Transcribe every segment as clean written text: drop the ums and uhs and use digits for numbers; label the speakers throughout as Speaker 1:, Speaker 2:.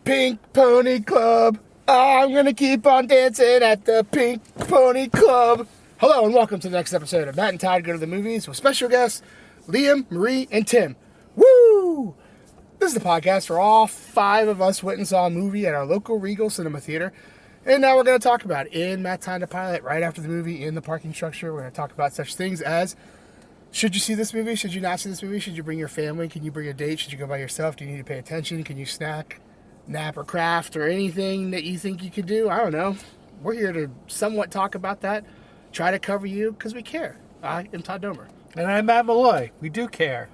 Speaker 1: Pink Pony Club. I'm going to keep on dancing at the Pink Pony Club. Hello and welcome to the next episode of Matt and Todd Go to the Movies with special guests Liam, Marie, and Tim. Woo! This is the podcast where all five of us went and saw a movie at our local Regal Cinema Theater. And now we're going to talk about it in Matt Time to Pilot right after the movie in the parking structure. We're going to talk about such things as, should you see this movie? Should you not see this movie? Should you bring your family? Can you bring a date? Should you go by yourself? Do you need to pay attention? Can you snack, nap, or craft, or anything that you think you could do? I don't know. We're here to somewhat talk about that. Try to cover you because we care. I am Todd Domer.
Speaker 2: And I'm Matt Malloy. We do care.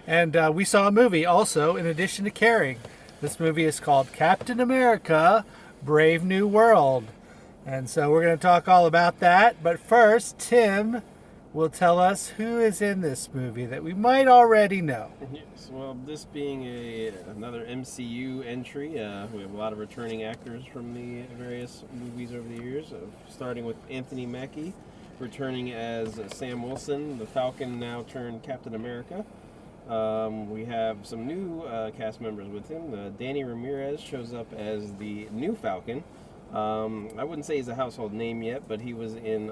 Speaker 2: And we saw a movie also in addition to caring. This movie is called Captain America, Brave New World. And so we're going to talk all about that. But first, Tim will tell us who is in this movie that we might already know.
Speaker 3: Yes, well, this being another MCU entry, we have a lot of returning actors from the various movies over the years, starting with Anthony Mackie, returning as Sam Wilson, the Falcon now turned Captain America. We have some new cast members with him. Danny Ramirez shows up as the new Falcon. I wouldn't say he's a household name yet, but he was in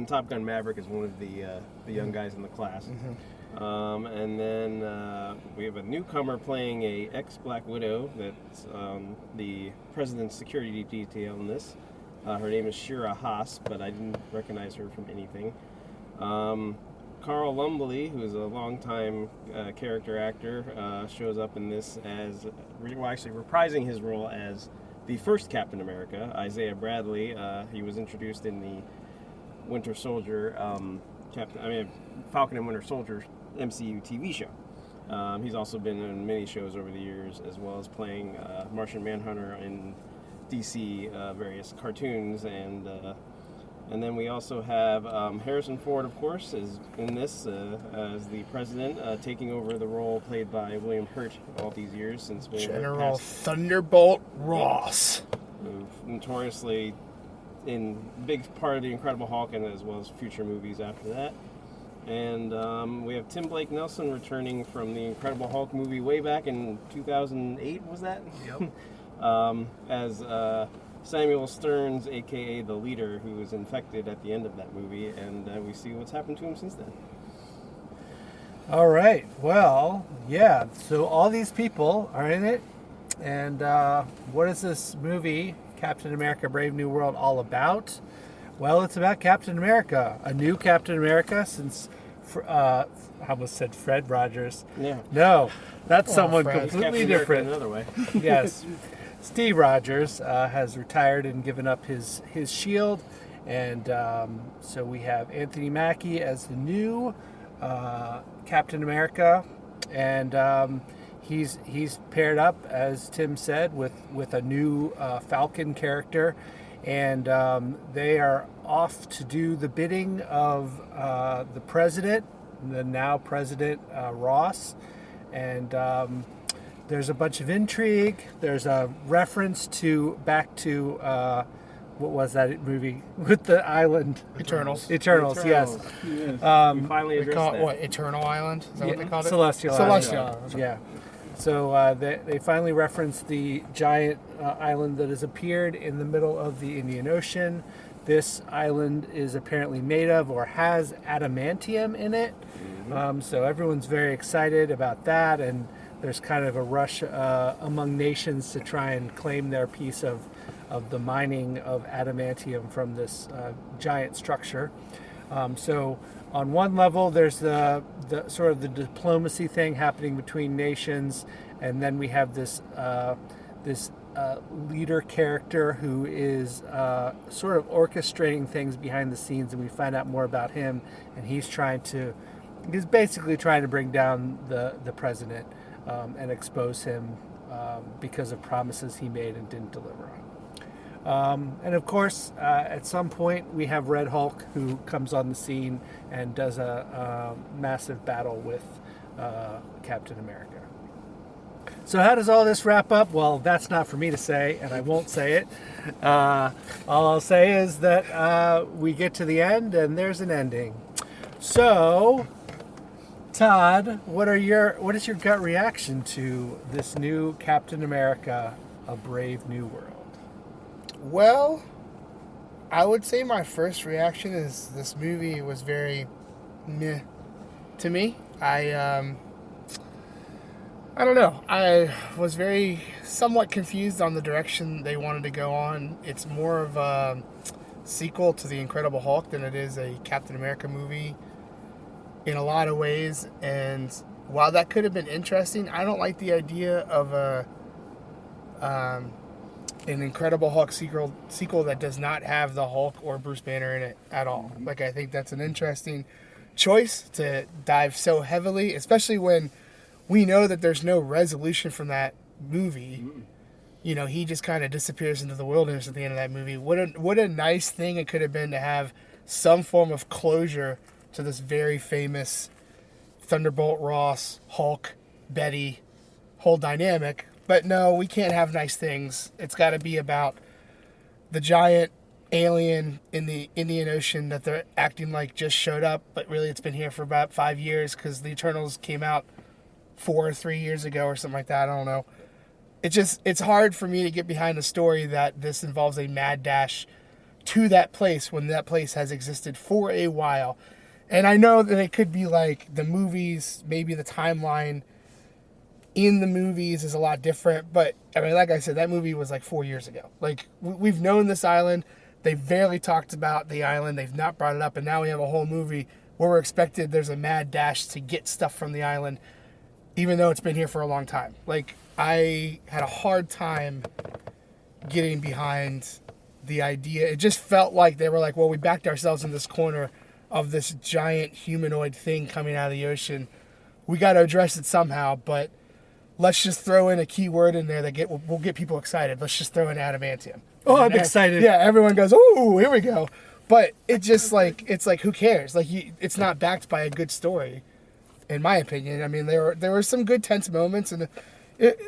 Speaker 3: Top Gun Maverick as one of the young guys in the class. Mm-hmm. And then we have a newcomer playing a ex-Black Widow that's the President's security detail in this. Her name is Shira Haas, but I didn't recognize her from anything. Carl Lumbly, who is a longtime character actor, shows up in this as, actually reprising his role as the first Captain America, Isaiah Bradley. He was introduced in the Winter Soldier, Falcon and Winter Soldier MCU TV show. He's also been in many shows over the years, as well as playing Martian Manhunter in DC various cartoons, and then we also have Harrison Ford, of course, is in this as the president, taking over the role played by William Hurt all these years since
Speaker 1: General Thunderbolt Ross,
Speaker 3: who notoriously in big part of the Incredible Hulk and as well as future movies after that. And we have Tim Blake Nelson returning from the Incredible Hulk movie way back in 2008, was that?
Speaker 1: Yep.
Speaker 3: As Samuel Stearns, a.k.a. the leader, who was infected at the end of that movie, and we see what's happened to him since then.
Speaker 2: All right. Well, yeah. So all these people are in it. And what is this movie, Captain America, Brave New World, all about? Well, it's about Captain America, a new Captain America since, I almost said Fred Rogers.
Speaker 3: Yeah.
Speaker 2: No, that's someone
Speaker 3: Fred.
Speaker 2: completely different.
Speaker 3: Another way.
Speaker 2: Yes. Steve Rogers has retired and given up his shield, and so we have Anthony Mackie as the new Captain America, and he's paired up, as Tim said, with a new Falcon character, and they are off to do the bidding of the president, the now President Ross, and there's a bunch of intrigue. There's a reference back to what was that movie with the island?
Speaker 1: Eternals.
Speaker 2: Eternals, yes.
Speaker 3: We finally addressed that.
Speaker 1: What, Eternal Island? Is that what they called it?
Speaker 2: Celestial
Speaker 1: Island.
Speaker 2: Yeah. So they finally referenced the giant island that has appeared in the middle of the Indian Ocean. This island is apparently made of or has adamantium in it. Mm-hmm. So everyone's very excited about that, and there's kind of a rush among nations to try and claim their piece of the mining of adamantium from this giant structure. So on one level, there's the sort of the diplomacy thing happening between nations, and then we have this leader character who is sort of orchestrating things behind the scenes, and we find out more about him, and he's basically trying to bring down the president. And expose him because of promises he made and didn't deliver on. And of course, at some point, we have Red Hulk, who comes on the scene and does a massive battle with Captain America. So how does all this wrap up? Well, that's not for me to say, and I won't say it. All I'll say is that we get to the end, and there's an ending. So Todd, what is your gut reaction to this new Captain America: A Brave New World?
Speaker 1: Well, I would say my first reaction is this movie was very meh to me. I don't know. I was very somewhat confused on the direction they wanted to go on. It's more of a sequel to The Incredible Hulk than it is a Captain America movie in a lot of ways. And while that could have been interesting, I don't like the idea of an Incredible Hulk sequel that does not have the Hulk or Bruce Banner in it at all. Like, I think that's an interesting choice to dive so heavily, especially when we know that there's no resolution from that movie. You know, he just kind of disappears into the wilderness at the end of that movie. What a nice thing it could have been to have some form of closure to this very famous Thunderbolt Ross, Hulk, Betty whole dynamic. But no, we can't have nice things. It's got to be about the giant alien in the Indian Ocean that they're acting like just showed up, but really it's been here for about 5 years because the Eternals came out 4 or 3 years ago or something like that. I don't know. It's hard for me to get behind the story that this involves a mad dash to that place when that place has existed for a while. And I know that it could be like the movies, maybe the timeline in the movies is a lot different, but I mean, like I said, that movie was like 4 years ago. Like, we've known this island. They've barely talked about the island. They've not brought it up, and now we have a whole movie where we're expected there's a mad dash to get stuff from the island, even though it's been here for a long time. Like, I had a hard time getting behind the idea. It just felt like they were like, well, we backed ourselves in this corner of this giant humanoid thing coming out of the ocean. We got to address it somehow, but let's just throw in a key word in there that will get people excited. Let's just throw in adamantium.
Speaker 2: Oh, I'm excited.
Speaker 1: Yeah, everyone goes, ooh, here we go. But it just it's like, who cares? Like, it's not backed by a good story, in my opinion. I mean, there were some good tense moments, and it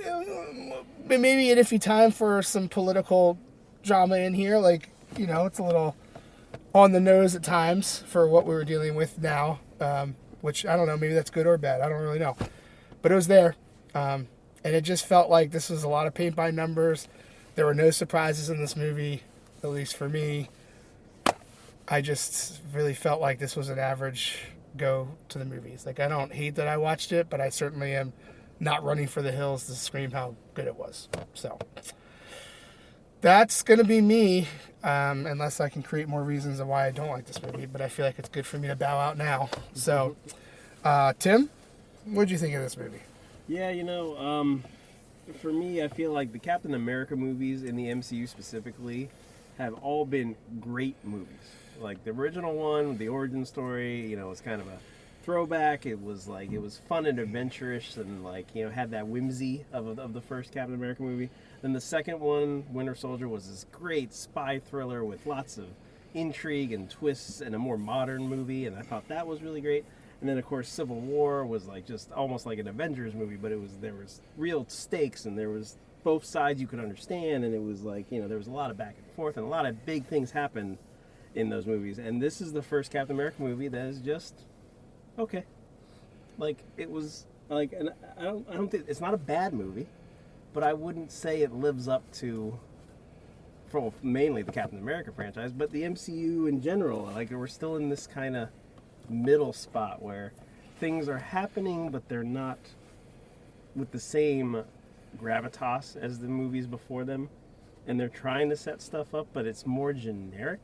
Speaker 1: maybe an iffy time for some political drama in here. Like, you know, it's a little on the nose at times for what we were dealing with now, which I don't know, maybe that's good or bad. I don't really know. But it was there. And it just felt like this was a lot of paint by numbers. There were no surprises in this movie, at least for me. I just really felt like this was an average go to the movies. Like, I don't hate that I watched it, but I certainly am not running for the hills to scream how good it was. So that's going to be me, unless I can create more reasons of why I don't like this movie. But I feel like it's good for me to bow out now. So, Tim, what did you think of this movie?
Speaker 3: Yeah, you know, for me, I feel like the Captain America movies in the MCU specifically have all been great movies. Like the original one, the origin story, you know, was kind of a throwback. It was fun and adventurous, and like, you know, had that whimsy of the first Captain America movie. Then the second one, Winter Soldier, was this great spy thriller with lots of intrigue and twists, and a more modern movie, and I thought that was really great. And then, of course, Civil War was like just almost like an Avengers movie, but there was real stakes, and there was both sides you could understand, and it was like, you know, there was a lot of back and forth, and a lot of big things happened in those movies. And this is the first Captain America movie that is just okay. Like, it was like, and I don't think it's not a bad movie, but I wouldn't say it lives up to, for mainly the Captain America franchise, but the MCU in general. Like, we're still in this kind of middle spot where things are happening, but they're not with the same gravitas as the movies before them, and they're trying to set stuff up, but it's more generic,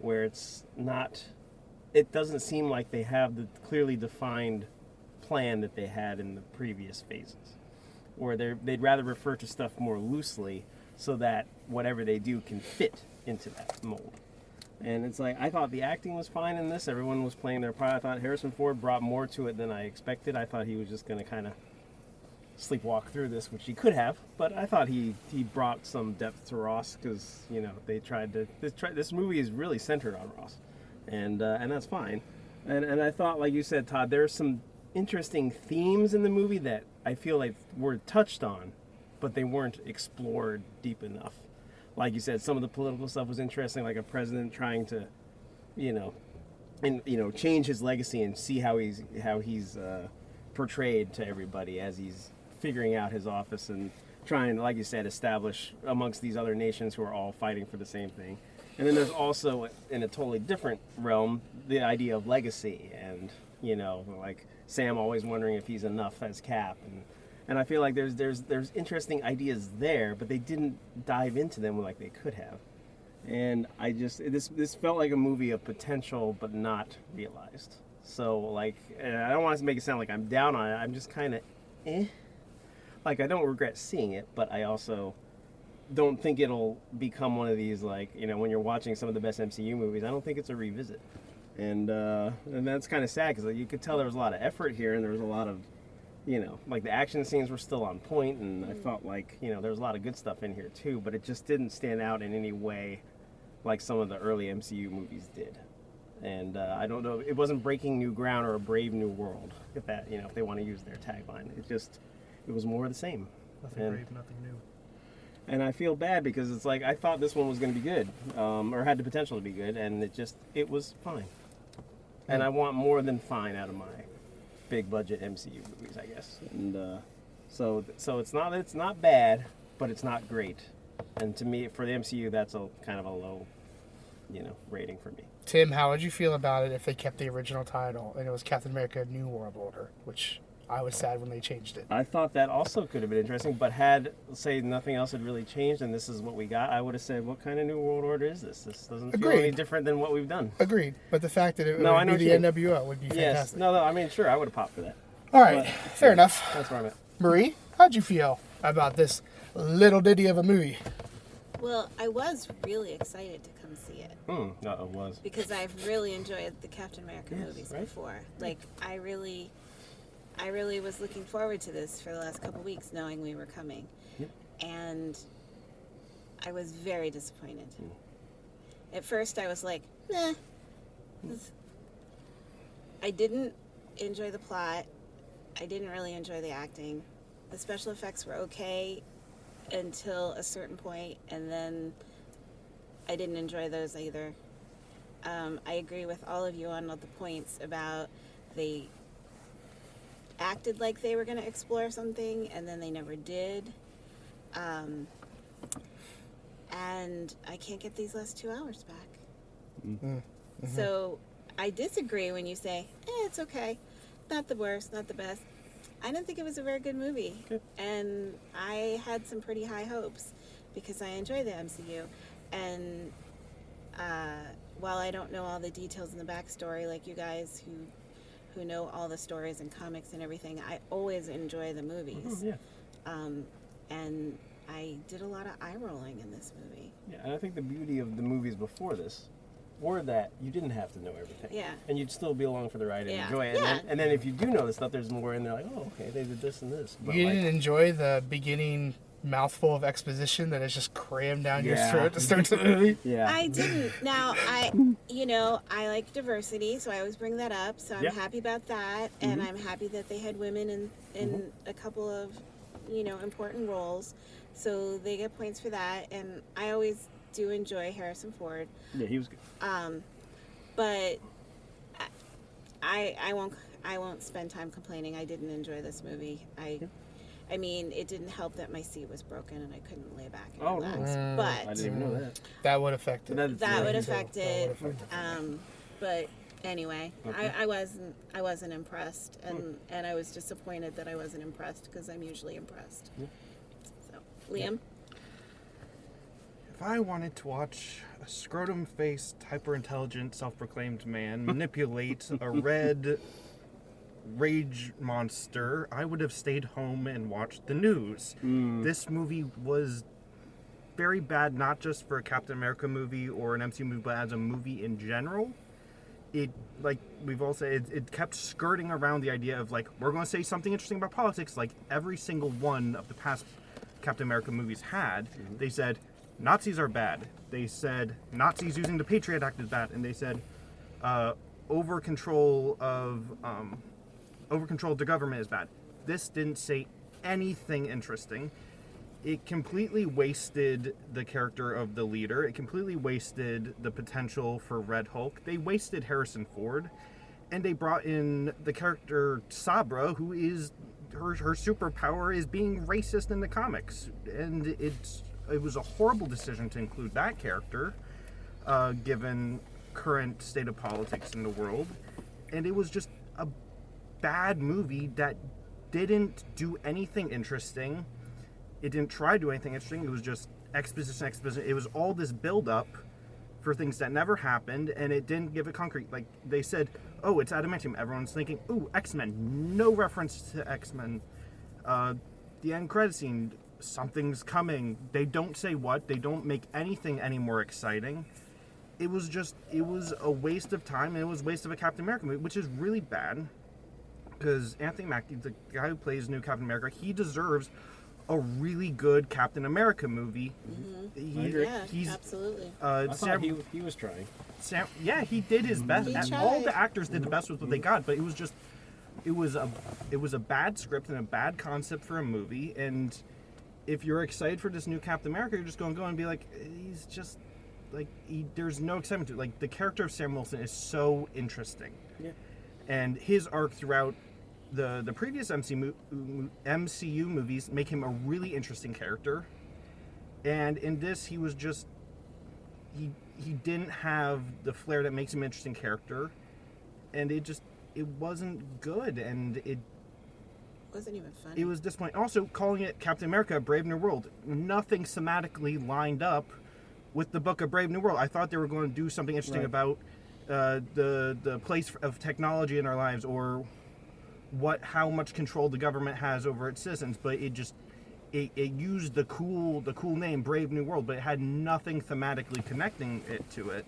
Speaker 3: where it doesn't seem like they have the clearly defined plan that they had in the previous phases, where they'd rather refer to stuff more loosely so that whatever they do can fit into that mold. And it's like, I thought the acting was fine in this. Everyone was playing their part. I thought Harrison Ford brought more to it than I expected. I thought he was just going to kind of sleepwalk through this, which he could have. But I thought he brought some depth to Ross, because, you know, they tried to... This movie is really centered on Ross. And that's fine. And I thought, like you said, Todd, there's some interesting themes in the movie that I feel like were touched on, but they weren't explored deep enough. Like you said, some of the political stuff was interesting, like a president trying to, you know, and change his legacy and see how he's portrayed to everybody as he's figuring out his office and trying, like you said, establish amongst these other nations who are all fighting for the same thing. And then there's also, in a totally different realm, the idea of legacy and, like Sam always wondering if he's enough as Cap. And I feel like there's interesting ideas there, but they didn't dive into them like they could have. And this felt like a movie of potential, but not realized. So, like, and I don't want to make it sound like I'm down on it. I'm just kind of, Like, I don't regret seeing it, but I also don't think it'll become one of these, like, when you're watching some of the best MCU movies, I don't think it's a revisit. And that's kind of sad, because you could tell there was a lot of effort here, and there was a lot of, like, the action scenes were still on point, and I felt like, there was a lot of good stuff in here, too, but it just didn't stand out in any way like some of the early MCU movies did. And I don't know, it wasn't breaking new ground or a brave new world, if that, if they want to use their tagline. It was more of the same.
Speaker 2: Nothing brave, nothing new.
Speaker 3: And I feel bad because it's like, I thought this one was going to be good, or had the potential to be good, and it was fine. And I want more than fine out of my big budget MCU movies, I guess. And so it's not bad, but it's not great. And to me, for the MCU, that's a kind of a low, rating for me.
Speaker 1: Tim, how would you feel about it if they kept the original title and it was Captain America: New World Order, which I was sad when they changed it.
Speaker 3: I thought that also could have been interesting, but had, say, nothing else had really changed and this is what we got, I would have said, what kind of New World Order is this? This doesn't feel any different than what we've done.
Speaker 1: Agreed. But the fact that it would be the NWO would be fantastic.
Speaker 3: Yes. No, I mean, sure, I would have popped for that.
Speaker 1: All right. Fair enough.
Speaker 3: That's where I'm at.
Speaker 1: Marie, how'd you feel about this little ditty of a movie?
Speaker 4: Well, I was really excited to come see it.
Speaker 3: No, it was.
Speaker 4: Because I've really enjoyed the Captain America movies before. Like, I really was looking forward to this for the last couple of weeks, knowing we were coming.
Speaker 3: Yep.
Speaker 4: And I was very disappointed. At first, I was like, nah. I didn't enjoy the plot. I didn't really enjoy the acting. The special effects were okay until a certain point, and then I didn't enjoy those either. I agree with all of you on all the points about they acted like they were going to explore something, and then they never did. And I can't get these last 2 hours back. Mm-hmm. So I disagree when you say, it's okay. Not the worst, not the best. I didn't think it was a very good movie. Okay. And I had some pretty high hopes because I enjoy the MCU. And while I don't know all the details in the backstory, like you guys who know all the stories and comics and everything, I always enjoy the movies. And I did a lot of eye rolling in this movie.
Speaker 3: Yeah, and I think the beauty of the movies before this were that you didn't have to know everything.
Speaker 4: Yeah.
Speaker 3: And you'd still be along for the ride and enjoy it. And then if you do know the stuff, there's more in there like, oh, okay, they did this and this. But
Speaker 1: you didn't enjoy the beginning mouthful of exposition that is just crammed down your throat to start the movie?
Speaker 3: Yeah.
Speaker 4: I didn't. Now, I like diversity, so I always bring that up. So I'm happy about that. And I'm happy that they had women in a couple of, important roles. So they get points for that. And I always do enjoy Harrison Ford.
Speaker 3: Yeah, he was good.
Speaker 4: But I won't spend time complaining. I didn't enjoy this movie. I mean, it didn't help that my seat was broken and I couldn't lay back and relax. But
Speaker 3: I didn't even know that.
Speaker 1: That would affect it.
Speaker 4: That would affect it. But anyway, I wasn't impressed, and I was disappointed that I wasn't impressed because I'm usually impressed. So, Liam.
Speaker 5: If I wanted to watch a scrotum-faced, hyper-intelligent, self-proclaimed man manipulate a red rage monster, I would have stayed home and watched the news. This movie was very bad, not just for a Captain America movie or an MCU movie, but as a movie in general. It, like we've all said, it kept skirting around the idea of, like, we're going to say something interesting about politics, like every single one of the past Captain America movies had. They said Nazis are bad. They said Nazis using the Patriot Act is bad, and they said over control of the government is bad. This didn't say anything interesting. it completely wasted the character of the leader. It completely wasted the potential for Red Hulk. They wasted Harrison Ford, and they brought in the character Sabra, who is her superpower is being racist in the comics, and it was a horrible decision to include that character, given current state of politics in the world, and it was just a bad movie that didn't do anything interesting. It didn't try to do anything interesting. It was just exposition. It was all this build-up for things that never happened, and it didn't give it concrete. Like, they said, oh, it's adamantium. Everyone's thinking, ooh, X-Men. No reference to X-Men. The end credit scene, something's coming. They don't say what. They don't make anything any more exciting. It was a waste of time, and it was a waste of a Captain America movie, which is really bad, because Anthony Mackie, the guy who plays new Captain America, he deserves a really good Captain America movie.
Speaker 4: Mm-hmm. Absolutely.
Speaker 3: I thought he was trying.
Speaker 5: He did his best.
Speaker 4: He tried.
Speaker 5: All the actors did the best with what they got, but it was a bad script and a bad concept for a movie. And if you're excited for this new Captain America, you're just going to go and be like, he's just like, there's no excitement to it. Like, the character of Sam Wilson is so interesting.
Speaker 3: Yeah.
Speaker 5: And his arc throughout the previous MCU movies make him a really interesting character, and in this he was just he didn't have the flair that makes him an interesting character, and it wasn't good, and it
Speaker 4: wasn't even funny.
Speaker 5: It was disappointing. Also, calling it Captain America: Brave New World, nothing thematically lined up with the book of Brave New World. I thought they were going to do something interesting about the place of technology in our lives, or how much control the government has over its citizens, but it used the cool name Brave New World, but it had nothing thematically connecting it to it,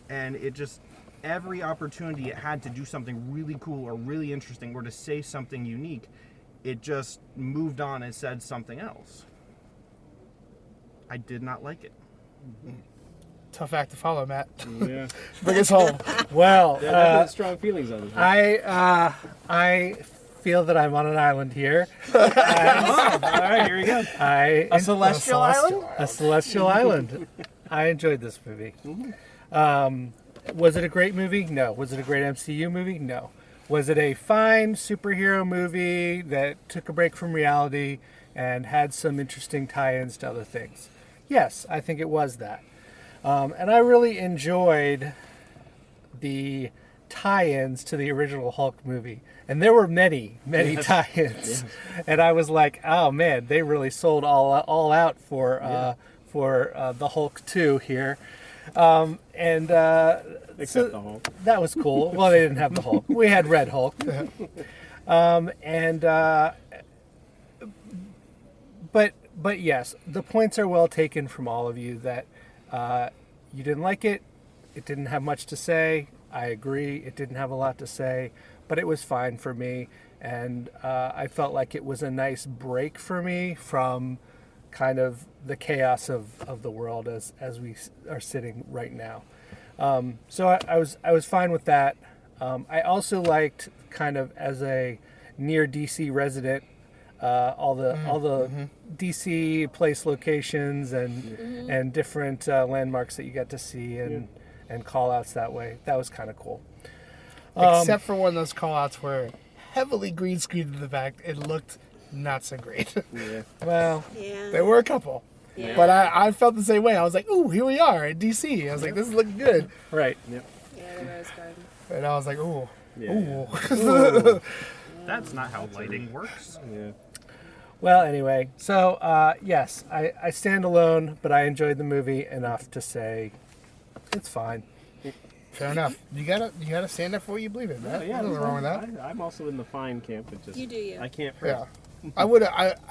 Speaker 5: and it just, every opportunity it had to do something really cool or really interesting or to say something unique, it just moved on and said something else. I did not like it.
Speaker 1: Mm-hmm. Tough act to follow, Matt.
Speaker 3: Yeah.
Speaker 1: Bring us home.
Speaker 2: Well,
Speaker 3: definitely strong feelings on this one.
Speaker 2: I feel that I'm on an island here.
Speaker 3: All right, here we go.
Speaker 2: A
Speaker 3: celestial island?
Speaker 2: A celestial island. I enjoyed this movie.
Speaker 3: Mm-hmm.
Speaker 2: Was it a great movie? No. Was it a great MCU movie? No. Was it a fine superhero movie that took a break from reality and had some interesting tie-ins to other things? Yes, I think it was that. And I really enjoyed the tie-ins to the original Hulk movie. And there were many tie-ins. Yes. And I was like, oh man, they really sold all out for the Hulk 2 here. Except
Speaker 3: the Hulk.
Speaker 2: That was cool. Well, they didn't have the Hulk. We had Red Hulk. But yes, the points are well taken from all of you that you didn't like it. It didn't have much to say. I agree. It didn't have a lot to say, but it was fine for me. And I felt like it was a nice break for me from kind of the chaos of the world as we are sitting right now. So I was fine with that. I also liked, kind of as a near DC resident, all the DC place locations and different landmarks that you get to see and call outs that way. That was kind of cool.
Speaker 1: Except for one of those call outs where heavily green screened in the back, it looked not so great.
Speaker 3: Yeah.
Speaker 2: Well,
Speaker 1: there were a couple.
Speaker 4: Yeah.
Speaker 1: But I felt the same way. I was like, ooh, here we are at DC. I was like, this is looking good.
Speaker 2: Right.
Speaker 3: Yep.
Speaker 4: Yeah, the Rose Garden.
Speaker 1: And I was like, ooh.
Speaker 3: Yeah.
Speaker 1: Ooh.
Speaker 5: That's not how lighting works.
Speaker 3: Yeah.
Speaker 2: Well, anyway, so yes, I stand alone, but I enjoyed the movie enough to say it's fine.
Speaker 1: Fair enough. You gotta stand up for what you believe in, man.
Speaker 3: Yeah,
Speaker 1: There's nothing wrong with that.
Speaker 3: I'm also in the fine camp. It just,
Speaker 4: You do you.
Speaker 3: I can't.
Speaker 1: Yeah. I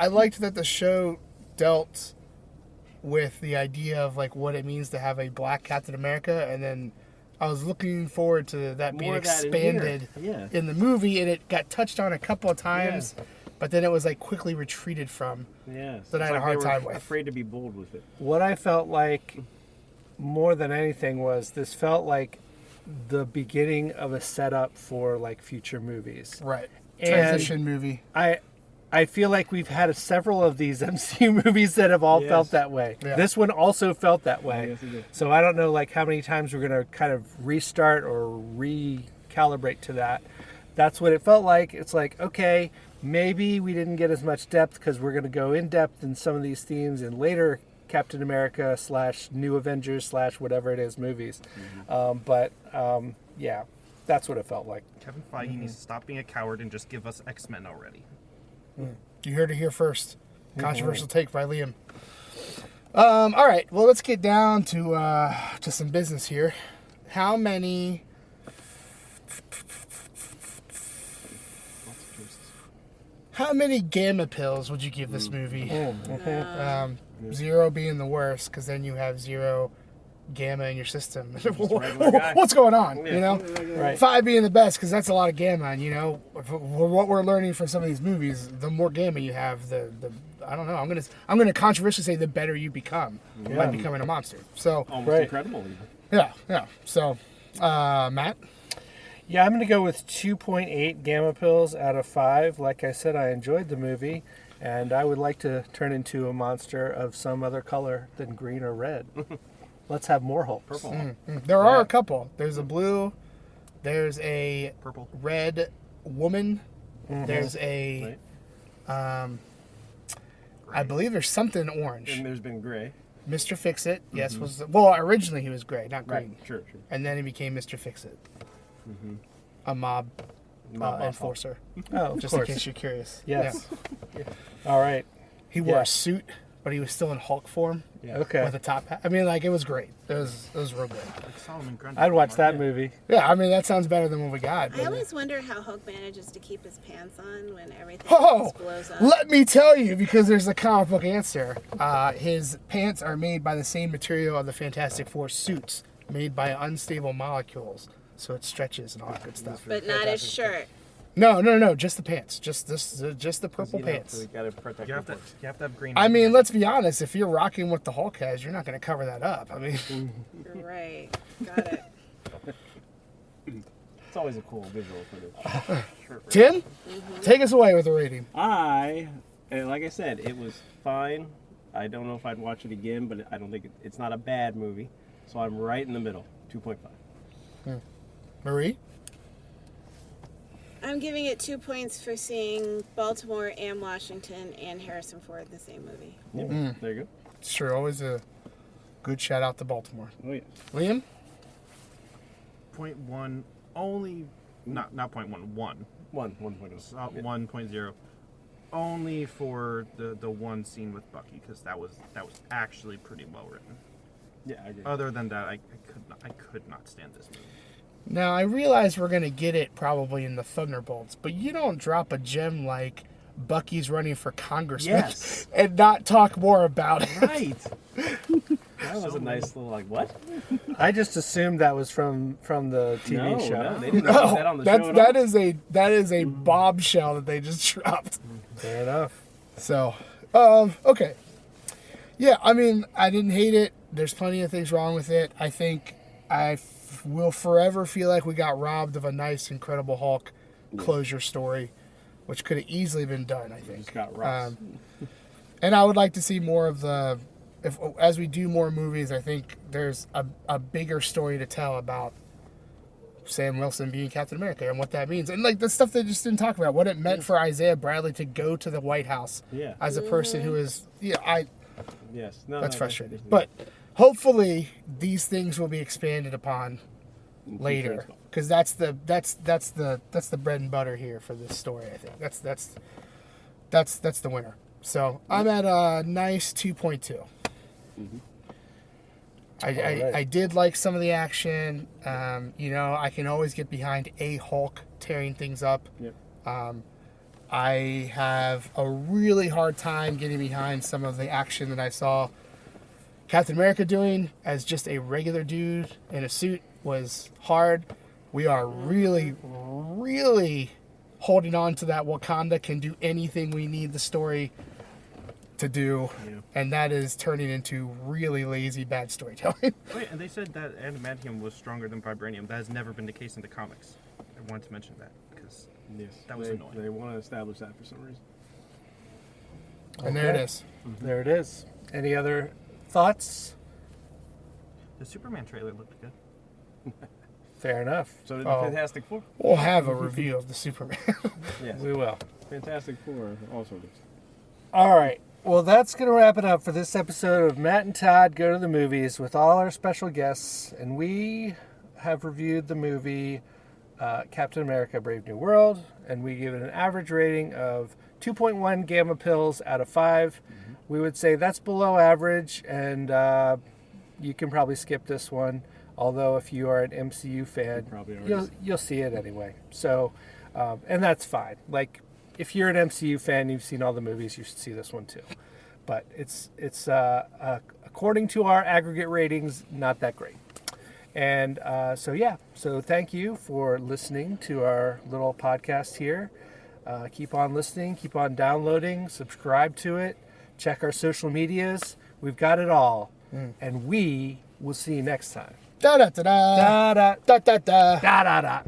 Speaker 1: liked that the show dealt with the idea of like what it means to have a black Captain America, and then I was looking forward to that being
Speaker 3: More of that in
Speaker 1: expanded
Speaker 3: here.
Speaker 1: in the movie, and it got touched on a couple of times, but then it was like quickly retreated from.
Speaker 3: Yeah.
Speaker 1: That I had a hard time with.
Speaker 3: Afraid to be bold with it.
Speaker 2: What I felt like more than anything was this felt like the beginning of a setup for like future movies.
Speaker 1: Right.
Speaker 2: And
Speaker 1: Transition movie.
Speaker 2: I feel like we've had several of these MCU movies that have all
Speaker 3: Yes.
Speaker 2: felt that way.
Speaker 1: Yeah.
Speaker 2: This one also felt that way.
Speaker 3: Yes, it did.
Speaker 2: So I don't know like how many times we're going to kind of restart or recalibrate to that. That's what it felt like. It's like, okay, maybe we didn't get as much depth because we're going to go in depth in some of these themes in later Captain America / New Avengers / whatever it is movies. Yeah, that's what it felt like.
Speaker 5: Kevin Feige needs to stop being a coward and just give us X-Men already.
Speaker 1: You heard it here first. Controversial take by Liam. All right, well, let's get down to some business here. How many... How many gamma pills would you give this movie? 0 being the worst, because then you have 0 gamma in your system.
Speaker 3: regular guy.
Speaker 1: What's going on?
Speaker 3: Yeah.
Speaker 1: You know,
Speaker 2: Right.
Speaker 1: 5 being the best, because that's a lot of gamma. And you know, what we're learning from some of these movies, the more gamma you have, the I don't know. I'm gonna controversially say the better you become by becoming a monster. So
Speaker 3: Almost
Speaker 2: Right.
Speaker 3: incredible. Even.
Speaker 1: yeah. So Matt,
Speaker 2: Yeah, I'm going to go with 2.8 gamma pills out of 5. Like I said, I enjoyed the movie, and I would like to turn into a monster of some other color than green or red. Let's have more Hulks.
Speaker 3: Purple.
Speaker 1: there are a couple. There's a blue. There's a
Speaker 5: Purple.
Speaker 1: red woman. There's a
Speaker 3: Right.
Speaker 1: I believe there's something orange.
Speaker 3: And there's been gray.
Speaker 1: Mr. Fix-It, yes, was well originally he was gray, not
Speaker 3: Right.
Speaker 1: green,
Speaker 3: Sure.
Speaker 1: and then he became Mr. Fix-It, a mob
Speaker 3: Mob boss.
Speaker 1: enforcer.
Speaker 2: Oh, of
Speaker 1: Just
Speaker 2: course.
Speaker 1: in case you're curious.
Speaker 2: Yes.
Speaker 1: Yeah.
Speaker 2: All right.
Speaker 1: He wore
Speaker 2: Yeah.
Speaker 1: a suit, but he was still in Hulk form
Speaker 3: Yeah.
Speaker 2: Okay.
Speaker 1: with a top hat. I mean, like it was great. It was real good.
Speaker 5: Like Solomon Grundy.
Speaker 2: I'd watch that movie.
Speaker 1: Yeah, I mean that sounds better than what we got.
Speaker 4: I
Speaker 1: but-
Speaker 4: always wonder how Hulk manages to keep his pants on when everything
Speaker 1: Oh,
Speaker 4: else blows up.
Speaker 1: let me tell you, because there's a comic book answer. His pants are made by the same material of the Fantastic Four suits, made by unstable molecules, so it stretches and all that good stuff.
Speaker 4: But not his shirt.
Speaker 1: No, just the pants, just the purple
Speaker 3: You know,
Speaker 1: pants.
Speaker 3: So we gotta protect
Speaker 5: You have
Speaker 3: the
Speaker 5: to have green.
Speaker 1: I mean, let's be honest. If you're rocking what the Hulk has, you're not going to cover that up. I mean,
Speaker 4: Right. Got it.
Speaker 3: It's always a cool visual for this.
Speaker 1: Tim, take us away with a rating.
Speaker 3: Like I said, it was fine. I don't know if I'd watch it again, but I don't think it's not a bad movie. So I'm right in the middle, 2.5.
Speaker 1: Marie,
Speaker 4: I'm giving it 2 points for seeing Baltimore and Washington and Harrison Ford in the same movie.
Speaker 3: Yeah, there you go.
Speaker 1: sure, always a good shout out to Baltimore.
Speaker 3: Oh yeah.
Speaker 1: Liam,
Speaker 5: 0.1 only, not 0.1, 1.
Speaker 3: 1.0.
Speaker 5: 1.0 only for the one scene with Bucky, because that was actually pretty well written.
Speaker 3: Yeah, I agree.
Speaker 5: Other than that, I could not stand this movie.
Speaker 1: now I realize we're going to get it probably in the Thunderbolts, but you don't drop a gem like Bucky's running for congressman
Speaker 3: Yes.
Speaker 1: and not talk more about it.
Speaker 3: Right. That was a nice little what?
Speaker 2: I just assumed that was from the TV
Speaker 3: No,
Speaker 2: show.
Speaker 3: no, they didn't
Speaker 1: No,
Speaker 3: put that on the show.
Speaker 1: that is a bombshell that they just dropped.
Speaker 2: Fair enough.
Speaker 1: So, okay. Yeah, I mean, I didn't hate it. There's plenty of things wrong with it. I think will forever feel like we got robbed of a nice, Incredible Hulk closure story, which could have easily been done, I think.
Speaker 3: Just got robbed.
Speaker 1: And I would like to see more of as we do more movies, I think there's a bigger story to tell about Sam Wilson being Captain America and what that means. And like the stuff they just didn't talk about, what it meant for Isaiah Bradley to go to the White House
Speaker 3: Yeah.
Speaker 1: as a person who is,
Speaker 3: Yes. No,
Speaker 1: that's
Speaker 3: no,
Speaker 1: frustrating.
Speaker 3: definitely.
Speaker 1: But hopefully these things will be expanded upon later, because that's the bread and butter here for this story. I think that's the winner. So I'm at a nice 2.2. I did like some of the action. I can always get behind a Hulk tearing things up.
Speaker 3: Yep.
Speaker 1: I have a really hard time getting behind some of the action that I saw Captain America doing as just a regular dude in a suit was hard. We are really, really holding on to that Wakanda can do anything we need the story to do, and that is turning into really lazy bad storytelling.
Speaker 5: Wait, and they said that adamantium was stronger than vibranium. That has never been the case in the comics. I wanted to mention that because
Speaker 3: Yes.
Speaker 5: that was
Speaker 3: they,
Speaker 5: annoying.
Speaker 3: They want to establish that for some reason.
Speaker 1: And there it
Speaker 2: Okay.
Speaker 1: is.
Speaker 2: There it is. Any other thoughts?
Speaker 5: The Superman trailer looked good.
Speaker 2: Fair enough.
Speaker 3: So did the
Speaker 1: Oh.
Speaker 3: Fantastic Four?
Speaker 1: We'll have a review of the Superman.
Speaker 3: Yes.
Speaker 2: We will.
Speaker 3: Fantastic Four also good.
Speaker 2: All right. Well, that's going to wrap it up for this episode of Matt and Todd Go to the Movies with all our special guests. And we have reviewed the movie Captain America Brave New World. And we give it an average rating of 2.1 gamma pills out of 5. We would say that's below average. And you can probably skip this one. Although if you are an MCU fan,
Speaker 3: probably already
Speaker 2: you'll see it anyway. So, and that's fine. Like, if you're an MCU fan, you've seen all the movies, you should see this one too. But it's according to our aggregate ratings, not that great. And so thank you for listening to our little podcast here. Keep on listening, keep on downloading, subscribe to it, check our social medias. We've got it all. And we will see you next time.
Speaker 1: Da da da da
Speaker 2: Da da
Speaker 1: da da da.
Speaker 2: da da da.